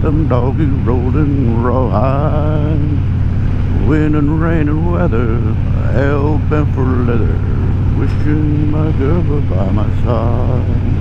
them doggies rolling rawhide. Wind and rain and weather, hell bent for leather, wishing my girl were by my side.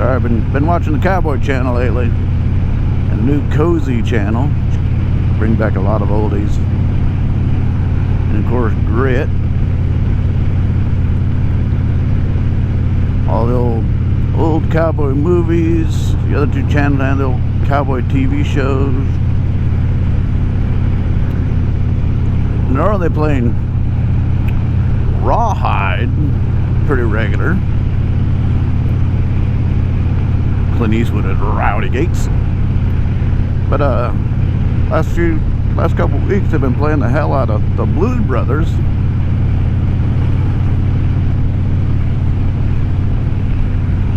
I've been watching the Cowboy channel lately, and the new Cozy channel. Bring back a lot of oldies, and of course Grit. All the old cowboy movies. The other two channels and the old cowboy TV shows. And they're only playing Rawhide pretty regular. Clint Eastwood at Rowdy Gates. But last couple of weeks they've been playing the hell out of the Blues Brothers.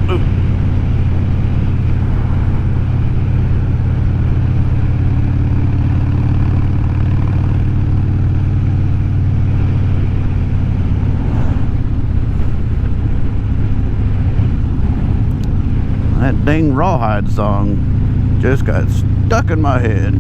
Ooh. That dang Rawhide song just got stuck in my head.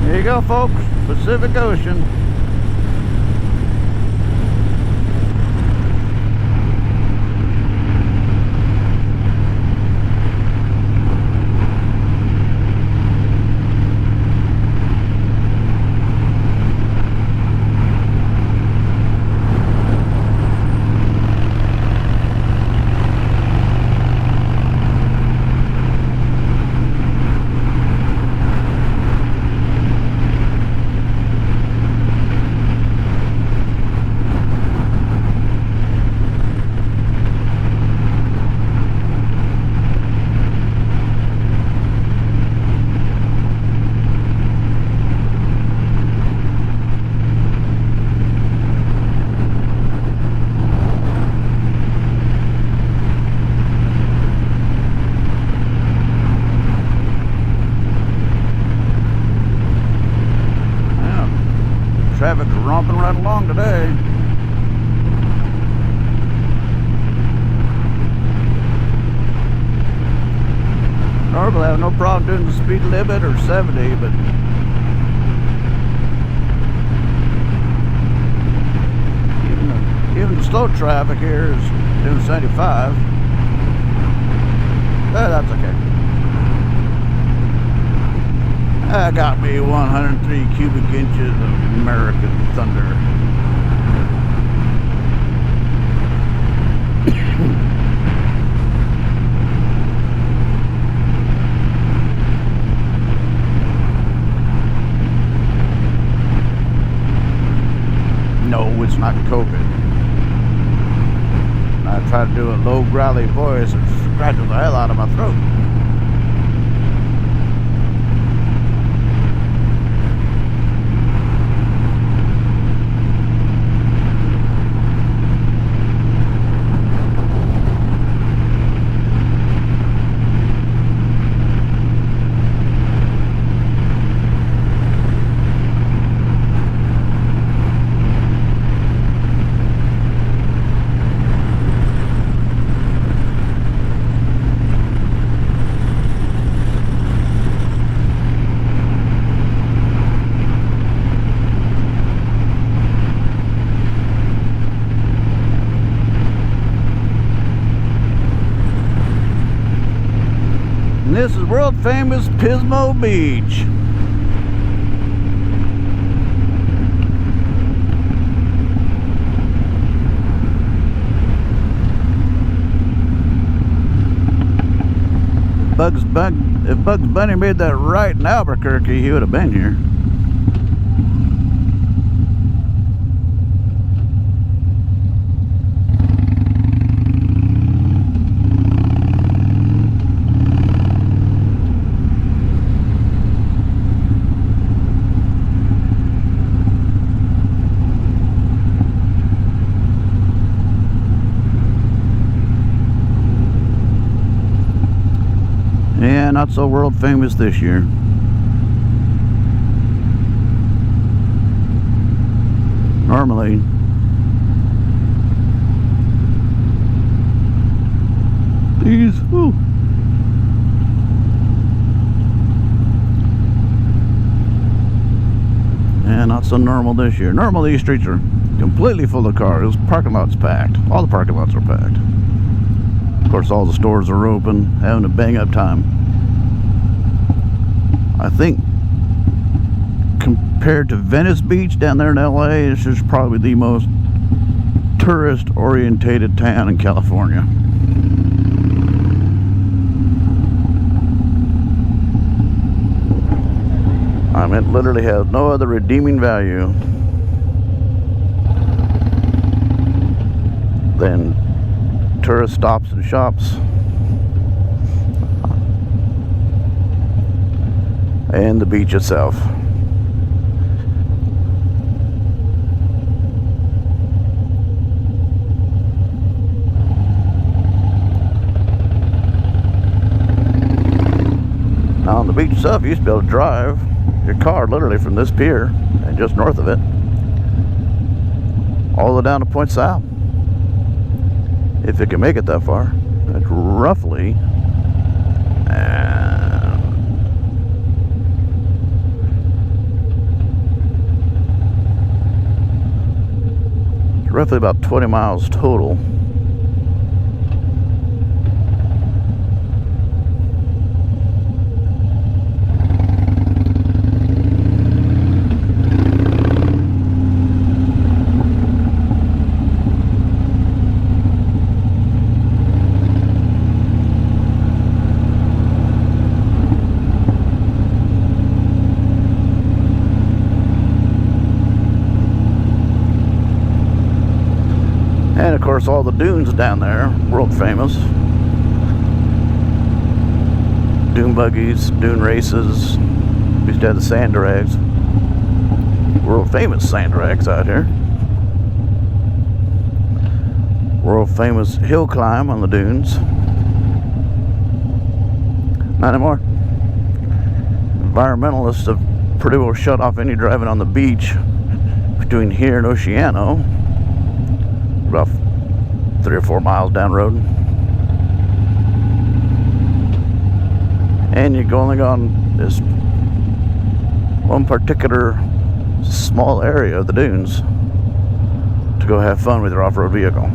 There you go, folks. Pacific Ocean. Traffic's romping right along today. Normally I have no problem doing the speed limit or 70, but even the slow traffic here is doing 75. That's okay. I got me 103 cubic inches of American thunder. No, it's not COVID. I try to do a low, growly voice and scratches the hell out of my throat. this is world famous Pismo Beach. If Bugs Bunny made that right in Albuquerque, he would have been here. Yeah, not so world famous this year. Normally, these, whew. Yeah, not so normal this year. Normally these streets are completely full of cars. Parking lot's packed. All the parking lots are packed. Of course, all the stores are open, having a bang up time. I think compared to Venice Beach down there in LA, this is probably the most tourist orientated town in California. I mean, it literally has no other redeeming value than tourist stops and shops and the beach itself. Now on the beach itself, you used to be able to drive your car literally from this pier and just north of it all the way down to Point Sal, if it can make it that far. That's roughly roughly about 20 miles total. And of course all the dunes down there, world famous. Dune buggies, dune races. We used to have the sand drags. World famous sand drags out here. World famous hill climb on the dunes. Not anymore. Environmentalists have pretty well shut off any driving on the beach between here and Oceano. About 3 or 4 miles down the road, and you only go on this one particular small area of the dunes to go have fun with your off-road vehicle.